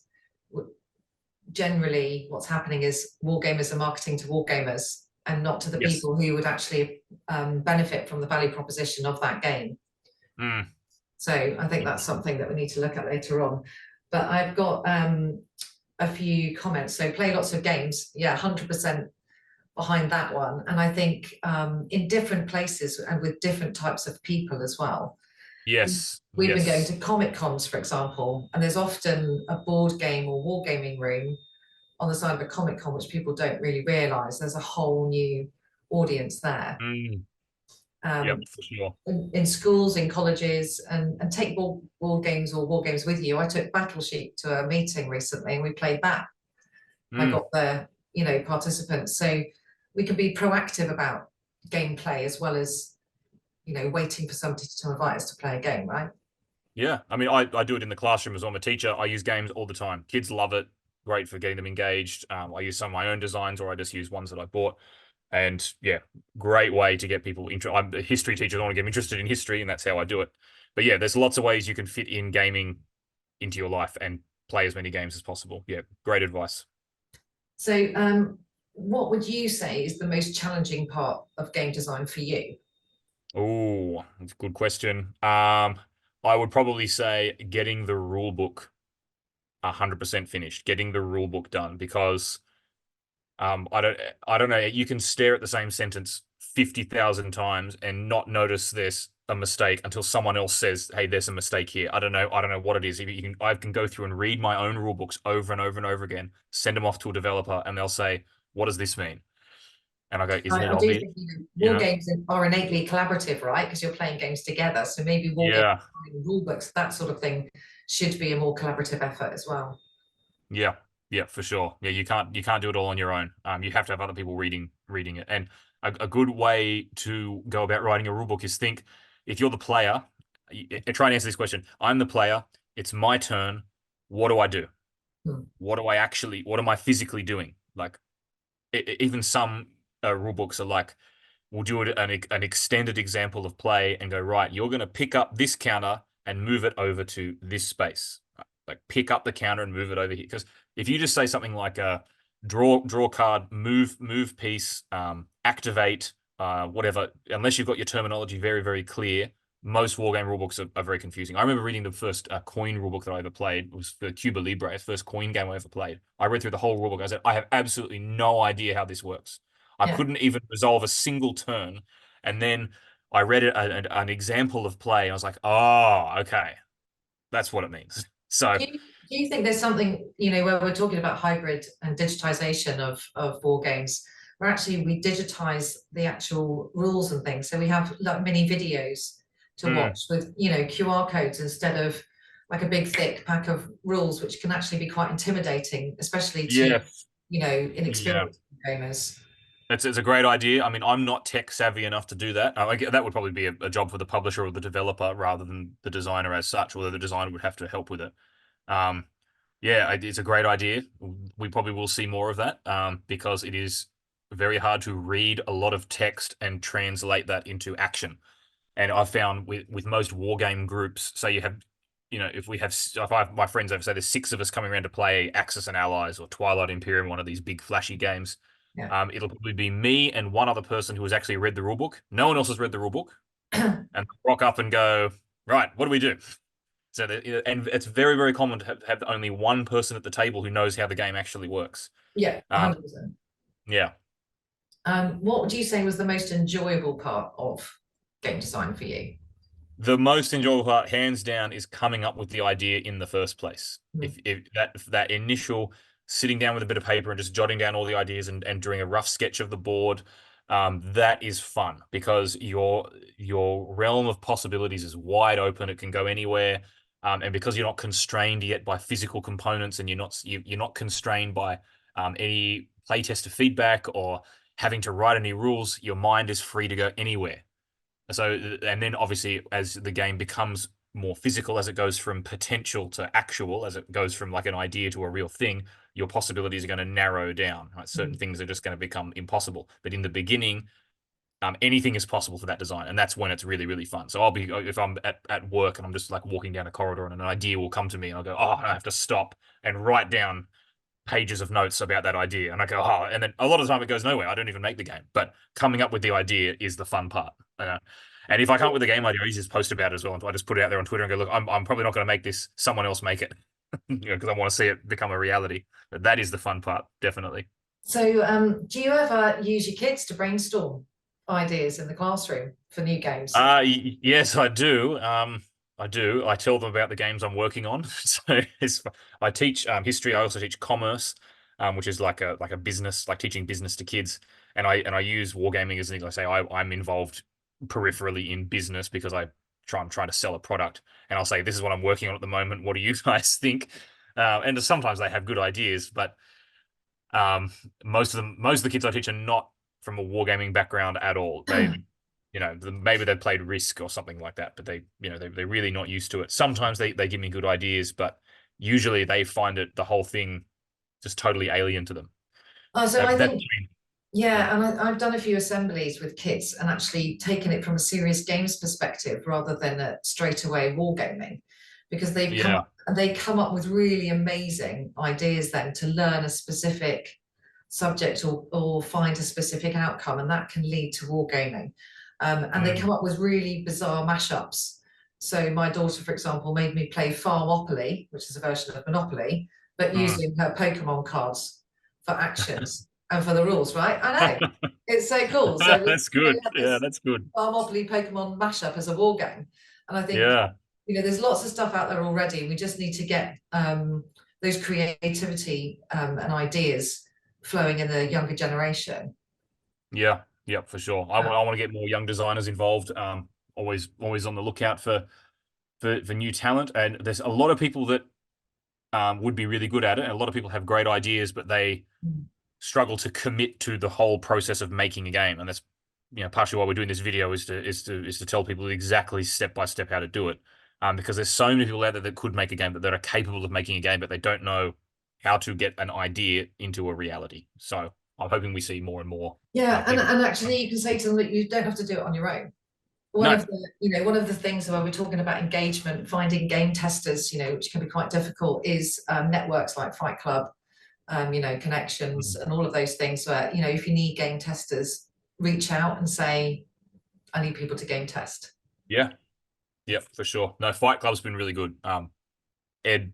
generally what's happening is wargamers are marketing to wargamers and not to the yes, people who would actually benefit from the value proposition of that game. mm, So I think that's something that we need to look at later on. But I've got a few comments. So play lots of games. Yeah, 100% behind that one. And I think in different places and with different types of people as well. yes, We've been going yes, to Comic Cons, for example, and there's often a board game or wargaming room on the side of a Comic Con, which people don't really realise. There's a whole new audience there. mm, yep, Um, for sure. in schools, in colleges, and take board games or war games with you. I took Battleship to a meeting recently, and we played that. I Mm, got the participants, so we can be proactive about gameplay as well as waiting for somebody to invite us to play a game, right? yeah, I mean, I do it in the classroom as well. I'm a teacher. I use games all the time. Kids love it. Great for getting them engaged. I use some of my own designs, or I just use ones that I bought. And yeah, great way to get people interested. I'm a history teacher. I want to get them interested in history, and that's how I do it. But yeah, there's lots of ways you can fit in gaming into your life and play as many games as possible. Yeah, great advice. So, what would you say is the most challenging part of game design for you? Oh, that's a good question. I would probably say getting the rule book 100% finished, getting the rule book done because I don't know. You can stare at the same sentence 50,000 times and not notice there's a mistake until someone else says, "Hey, there's a mistake here." I don't know. I don't know what it is. If you can, I can go through and read my own rule books over and over and over again, send them off to a developer, and they'll say, "What does this mean?" And I go, "Isn't it I do obvious?" think You war know? games are innately collaborative, right? Because you're playing games together. So maybe war game Yeah. rule books, that sort of thing, should be a more collaborative effort as well. Yeah, yeah, for sure. Yeah, you can't do it all on your own. You have to have other people reading it. And a good way to go about writing a rule book is think if you're the player, try and answer this question. I'm the player. It's my turn. What do I do? Hmm. What am I physically doing? Like even some rule books are like, we'll do an extended example of play and go, right, you're going to pick up this counter and move it over to this space. Like pick up the counter and move it over here. Because if you just say something like draw card, move piece, activate, whatever, unless you've got your terminology very, very clear, most wargame rulebooks are very confusing. I remember reading the first coin rulebook that I ever played. It was for Cuba Libre, the first coin game I ever played. I read through the whole rulebook. I said, I have absolutely no idea how this works. I Yeah. couldn't even resolve a single turn. And then I read an example of play, and I was like, oh, okay, that's what it means. So, Do you think there's something, where we're talking about hybrid and digitization of war games, where actually we digitize the actual rules and things. So we have like mini videos to mm, watch with, QR codes instead of like a big thick pack of rules, which can actually be quite intimidating, especially to, yes, yeah. inexperienced gamers. It's a great idea. I mean, I'm not tech savvy enough to do that. That would probably be a job for the publisher or the developer rather than the designer as such, although the designer would have to help with it. Um, yeah, it's a great idea. We probably will see more of that because it is very hard to read a lot of text and translate that into action. And I've found with most wargame groups, say you have, if I have my friends over, say there's six of us coming around to play Axis and Allies or Twilight Imperium, one of these big flashy games. Yeah. It'll probably be me and one other person who has actually read the rulebook. No one else has read the rulebook, and rock up and go, right, what do we do? So and it's very, very common to have only one person at the table who knows how the game actually works. Yeah, Um, 100%. yeah. What would you say was the most enjoyable part of game design for you? The most enjoyable part, hands down, is coming up with the idea in the first place. Mm. If that initial sitting down with a bit of paper and just jotting down all the ideas and doing a rough sketch of the board, that is fun because your realm of possibilities is wide open. It can go anywhere, and because you're not constrained yet by physical components, and you're not constrained by any playtester feedback or having to write any rules, your mind is free to go anywhere. So, and then obviously, as the game becomes more physical, as it goes from potential to actual, as it goes from like an idea to a real thing, your possibilities are going to narrow down. Right? Certain things are just going to become impossible. But in the beginning, anything is possible for that design, and that's when it's really, really fun. So I'll be if I'm at work and I'm just like walking down a corridor and an idea will come to me, and I'll go, oh, I have to stop and write down pages of notes about that idea, and I go, oh, and then a lot of the time it goes nowhere. I don't even make the game, but coming up with the idea is the fun part. And if I come up with a game idea, I usually just post about it as well. I just put it out there on Twitter and go, look, I'm probably not going to make this. Someone else make it, because I want to see it become a reality. But that is the fun part, definitely. So, do you ever use your kids to brainstorm ideas in the classroom for new games? Yes, I do. I do. I tell them about the games I'm working on. So I teach history. I also teach commerce, which is like a business, like teaching business to kids. And I use wargaming as an example. I say I'm involved peripherally in business because I'm trying to sell a product. And I'll say, this is what I'm working on at the moment. What do you guys think? And sometimes they have good ideas, but most of the kids I teach are not from a wargaming background at all. Maybe they've played Risk or something like that, but they're really not used to it. Sometimes they give me good ideas, but usually they find the whole thing just totally alien to them. Oh, so I That's think, yeah, and I've done a few assemblies with kids and actually taken it from a serious games perspective rather than a straightaway wargaming, because yeah, they come up with really amazing ideas then to learn a specific subject or find a specific outcome, and that can lead to wargaming. And they come up with really bizarre mashups. So my daughter, for example, made me play Farmopoly, which is a version of Monopoly, but using her Pokemon cards for actions and for the rules, right? I know. It's so cool. So that's we good. have Yeah, this that's good. Farmopoly Pokemon mashup as a war game. And I think, Yeah, there's lots of stuff out there already. We just need to get those creativity and ideas flowing in the younger generation. yeah, yeah, for sure. I want to get more young designers involved. Always on the lookout for new talent, and there's a lot of people that would be really good at it, and a lot of people have great ideas, but they struggle to commit to the whole process of making a game. And that's partially why we're doing this video is to tell people exactly step by step how to do it. Because there's so many people out there that could make a game, that are capable of making a game, but they don't know how to get an idea into a reality. So I'm hoping we see more and more. Yeah, and, People. and actually you can say to them that you don't have to do it on your own. One No. of the things where we're talking about engagement, finding game testers, which can be quite difficult, is networks like Fight Club, connections and all of those things where, if you need game testers, reach out and say, I need people to game test. Yeah. Yeah, for sure. No, Fight Club's been really good. Ed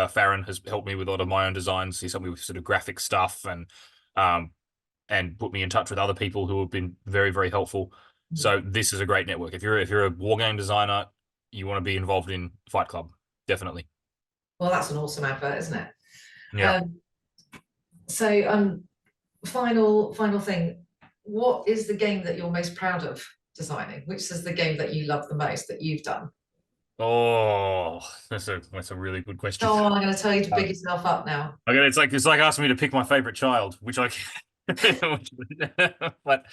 Farron has helped me with a lot of my own designs. He's helped me with sort of graphic stuff and put me in touch with other people who have been very, very helpful. So this is a great network. If you're a wargame designer, you want to be involved in Fight Club, definitely. Well, that's an awesome advert, isn't it? Yeah. So final thing, what is the game that you're most proud of designing? Which is the game that you love the most that you've done? Oh, that's a really good question. Oh, I'm going to tell you to pick yourself up now. Okay, it's like asking me to pick my favorite child, which I but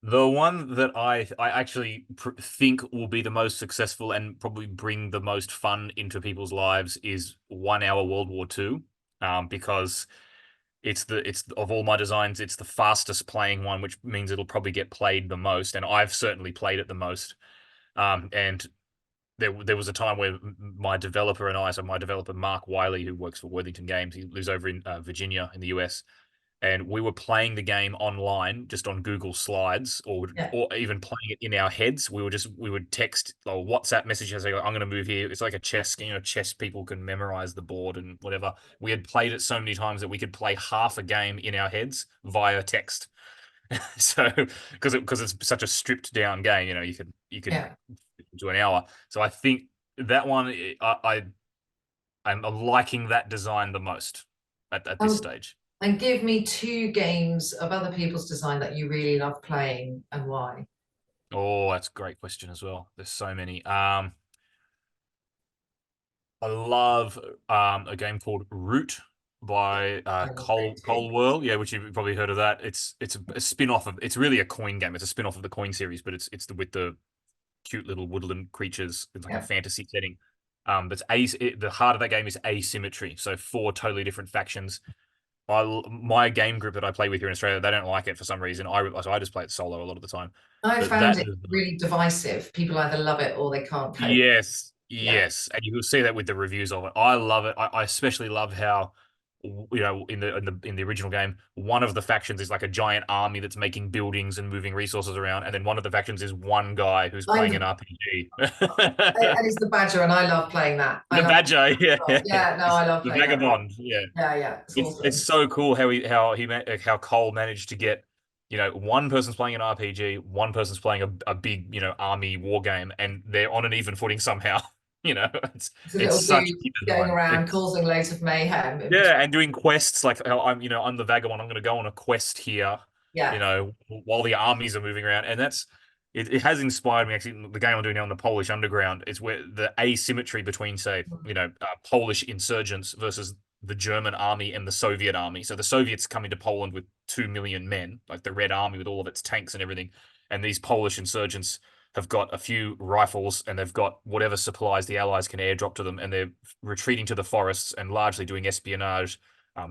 the one that I actually think will be the most successful and probably bring the most fun into people's lives is 1 Hour World War II, because it's of all my designs, it's the fastest playing one, which means it'll probably get played the most, and I've certainly played it the most. And there was a time where my developer and I, so my developer Mark Wiley, who works for Worthington Games, he lives over in Virginia in the US, and we were playing the game online just on Google Slides, Yeah. or even playing it in our heads. We would text or WhatsApp messages. Like, I'm going to move here. It's like a chess game. Chess people can memorize the board and whatever. We had played it so many times that we could play half a game in our heads via text. So because it's such a stripped down game, you could Yeah. do an hour. So I think that one I'm liking that design the most at this stage. And give me 2 games of other people's design that you really love playing and why. Oh, that's a great question as well. There's so many. I love a game called Root by I love it too. Cole Whirl, yeah, which you've probably heard of that. It's a spin-off of, it's really a coin game. It's a spin-off of the coin series, but with the cute little woodland creatures. It's like a Yeah. fantasy setting. But the heart of that game is asymmetry. So 4 totally different factions. My game group that I play with here in Australia, they don't like it for some reason. So I just play it solo a lot of the time. I But found that it really divisive. People either love it or they can't cope. Yes, Yeah. yes, and you will see that with the reviews of it. I love it. I especially love how, in the original game, one of the factions is like a giant army that's making buildings and moving resources around, and then one of the factions is one guy who's I'm playing an the, RPG. and it's the Badger, and I love playing that. I The love Badger, yeah, Yeah, no, I love the playing that. Vagabond, yeah. Yeah, yeah. It's It's awesome. so cool how Cole managed to get, one person's playing an RPG, one person's playing a big, army war game, and they're on an even footing somehow. It's It's a it's little such dude a going design. around causing loads of mayhem in between. Yeah, and doing quests like how I'm the vagabond. I'm going to go on a quest here, Yeah. while the armies are moving around, and it has inspired me. Actually, the game I'm doing now in the Polish Underground is where the asymmetry between, say, Polish insurgents versus the German army and the Soviet army. So the Soviets come into Poland with 2 million men, like the Red Army with all of its tanks and everything, and these Polish insurgents have got a few rifles and they've got whatever supplies the Allies can airdrop to them, and they're retreating to the forests and largely doing espionage,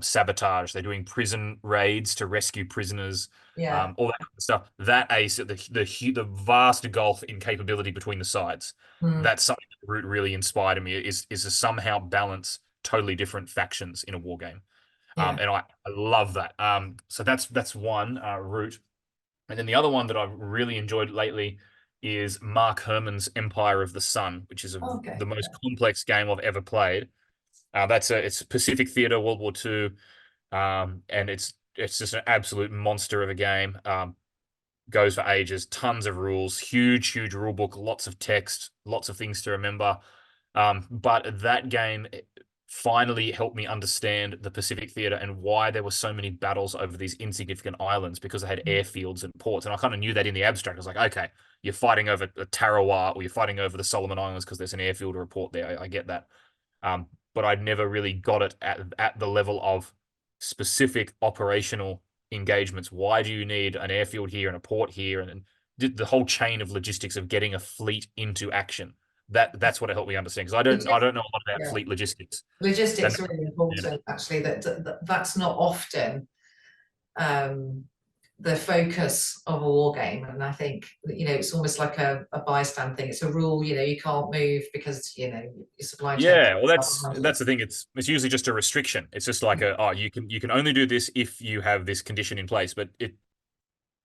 sabotage. They're doing prison raids to rescue prisoners, Yeah. all that kind of stuff. That the vast gulf in capability between the sides. Mm, That's something that really inspired me. Is to somehow balance totally different factions in a war game, yeah. and I love that. So that's one route. And then the other one that I've really enjoyed lately is Mark Herman's Empire of the Sun, which is Okay. the most complex game I've ever played. It's Pacific Theater, World War II, and it's just an absolute monster of a game. Goes for ages, tons of rules, huge rule book, lots of text, lots of things to remember. But that game finally helped me understand the Pacific Theater and why there were so many battles over these insignificant islands, because they had airfields and ports. And I kind of knew that in the abstract. I was like, okay, you're fighting over Tarawa or you're fighting over the Solomon Islands because there's an airfield or a port there. I get that. But I'd never really got it at the level of specific operational engagements. Why do you need an airfield here and a port here, and the whole chain of logistics of getting a fleet into action? That's what it helped me understand, because I don't know a lot about Yeah. fleet logistics. Logistics are really Yeah. important, actually. That's not often the focus of a war game, and I think it's almost like a bystand thing. It's a rule, you can't move because your supply chain. Yeah, well, that's the thing. It's usually just a restriction. It's just like you can only do this if you have this condition in place. But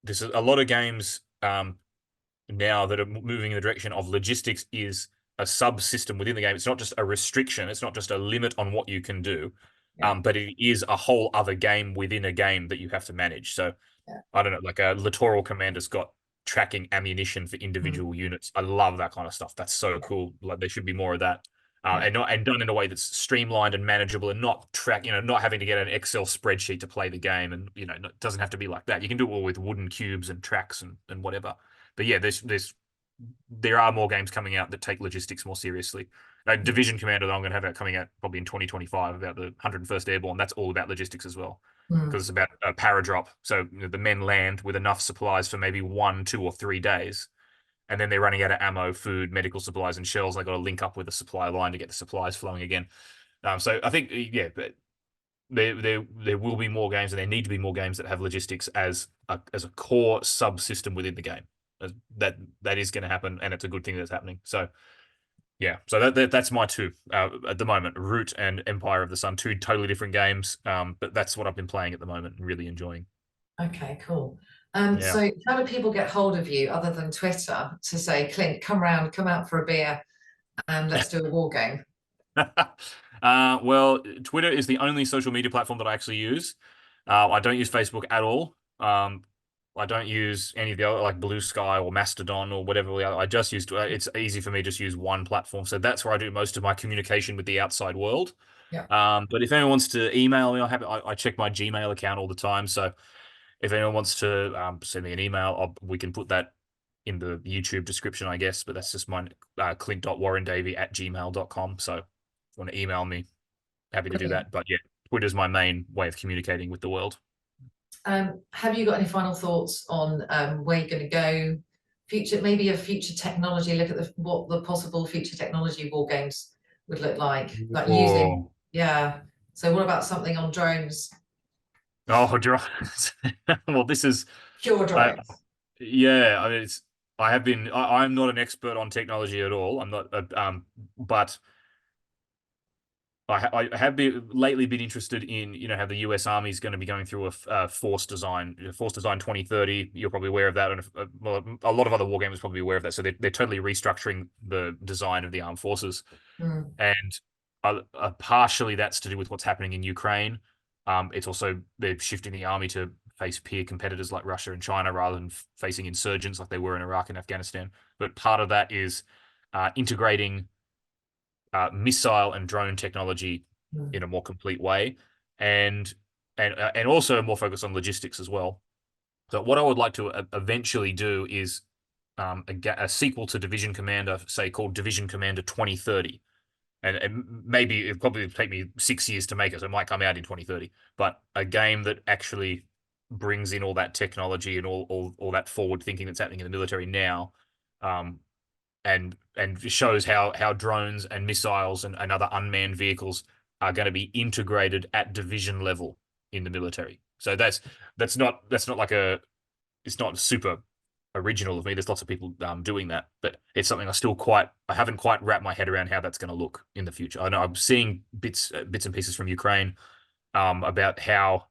there's a lot of games now that are moving in the direction of logistics is a subsystem within the game. It's not just a restriction. It's not just a limit on what you can do, Yeah. but it is a whole other game within a game that you have to manage. So Yeah. I don't know, like a Littoral Commander's got tracking ammunition for individual units. I love that kind of stuff. That's so cool. Like there should be more of that. Yeah. And done in a way that's streamlined and manageable, and not not having to get an Excel spreadsheet to play the game. And it doesn't have to be like that. You can do it all with wooden cubes and tracks and whatever. But yeah, there are more games coming out that take logistics more seriously. Division Commander that I'm going to have out coming out probably in 2025 about the 101st Airborne. That's all about logistics as well, because it's about a paradrop. So the men land with enough supplies for maybe 1, 2, or 3 days, and then they're running out of ammo, food, medical supplies, and shells. They got to link up with the supply line to get the supplies flowing again. So I think but there will be more games, and there need to be more games that have logistics as a core subsystem within the game. That is going to happen, and it's a good thing that's happening. So Yeah, so that's my two at the moment: Root and Empire of the Sun, two totally different games. But that's what I've been playing at the moment and really enjoying. Okay, cool. Yeah. So how do people get hold of you other than Twitter to say, Clint, come round, come out for a beer and let's do a war game? Well, Twitter is the only social media platform that I actually use. I don't use Facebook at all. I don't use any of the other like Blue Sky or Mastodon or whatever. I just use. It's easy for me to just use one platform, so that's where I do most of my communication with the outside world. Yeah. But if anyone wants to email me, I check my Gmail account all the time. So if anyone wants to send me an email, we can put that in the YouTube description, I guess. But that's just mine, clint.warren-davey@gmail.com. So if you want to email me, happy to do Brilliant. that. But yeah, Twitter's my main way of communicating with the world. Have you got any final thoughts on where you're going to go? Future, maybe a future technology. Look at what the possible future technology war games would look like using. Oh, Yeah. So what about something on drones? oh, drones. Well, this is, Pure I, drones. yeah. I mean, I have been. I'm not an expert on technology at all. I'm not. But I have lately been interested in, how the U.S. Army is going to be going through a Force Design 2030. You're probably aware of that, and well, a lot of other war gamers probably aware of that. So they're totally restructuring the design of the armed forces, Mm, and partially that's to do with what's happening in Ukraine. It's also they're shifting the army to face peer competitors like Russia and China rather than facing insurgents like they were in Iraq and Afghanistan. But part of that is integrating missile and drone technology mm, in a more complete way, and and also more focus on logistics as well. So what I would like to eventually do is a sequel to Division Commander, say called Division Commander 2030, and maybe it probably take me 6 years to make it, so it might come out in 2030. But a game that actually brings in all that technology and all that forward thinking that's happening in the military now, um, and shows how drones and missiles and other unmanned vehicles are going to be integrated at division level in the military. So that's not like it's not super original of me. There's lots of people doing that, but it's something I haven't quite wrapped my head around how that's going to look in the future. I know I'm seeing bits and pieces from Ukraine about how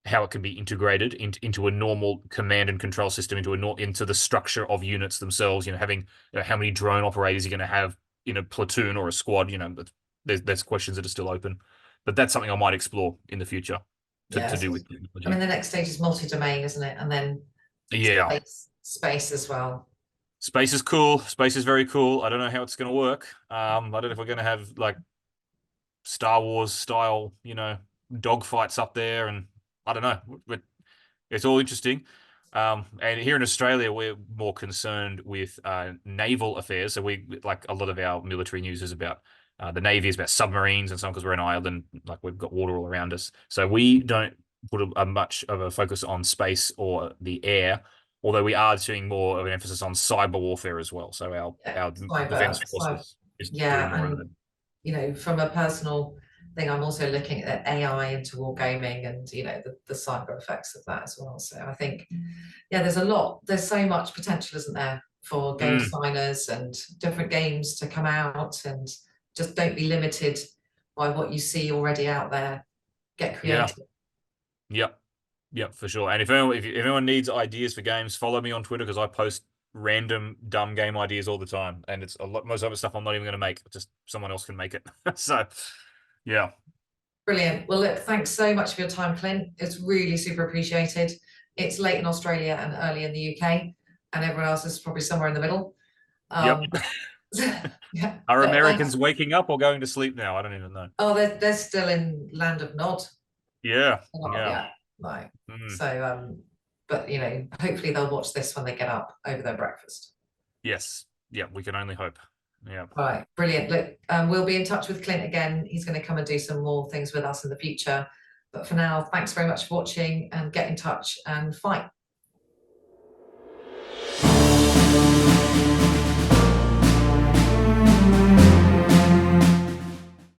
it can be integrated into a normal command and control system, into the structure of units themselves. Having how many drone operators you're going to have in a platoon or a squad. There's questions that are still open, but that's something I might explore in the future to yes. do with I mean, technology. the next stage is multi-domain, isn't it? And then Yeah, space as well. space is cool. Space is very cool. I don't know how it's going to work. I don't know if we're going to have like Star Wars style, dogfights up there, and I don't know. But it's all interesting. And here in Australia, we're more concerned with naval affairs. So we like a lot of our military news is about the Navy, is about submarines and so on, because we're in Ireland, like we've got water all around us. So we don't put a much of a focus on space or the air, although we are seeing more of an emphasis on cyber warfare as well. So Yeah, our defense cyber. forces is doing Yeah, more of and that. from a personal thing, I'm also looking at AI into wargaming and the cyber effects of that as well. So I think, yeah, there's so much potential, isn't there, for game Mm, designers and different games to come out, and just don't be limited by what you see already out there. Get yeah. creative. Yep. Yep, for sure. And if anyone needs ideas for games, follow me on Twitter because I post random dumb game ideas all the time, and it's a lot. Most of the stuff I'm not even going to make. Just someone else can make it. So, yeah. Brilliant. Well, look, thanks so much for your time, Clint. It's really super appreciated. It's late in Australia and early in the UK, and everyone else is probably somewhere in the middle. Yep. Um, yeah, Are but thanks. Americans waking up or going to sleep now? I don't even know. Oh, they're still in land of Nod. Yeah. They're not up Yeah. yet. No. Mm. So, but hopefully they'll watch this when they get up over their breakfast. Yes. Yeah. We can only hope. Yeah. All right, brilliant. Look, we'll be in touch with Clint again. He's going to come and do some more things with us in the future. But for now, thanks very much for watching, and get in touch and fight.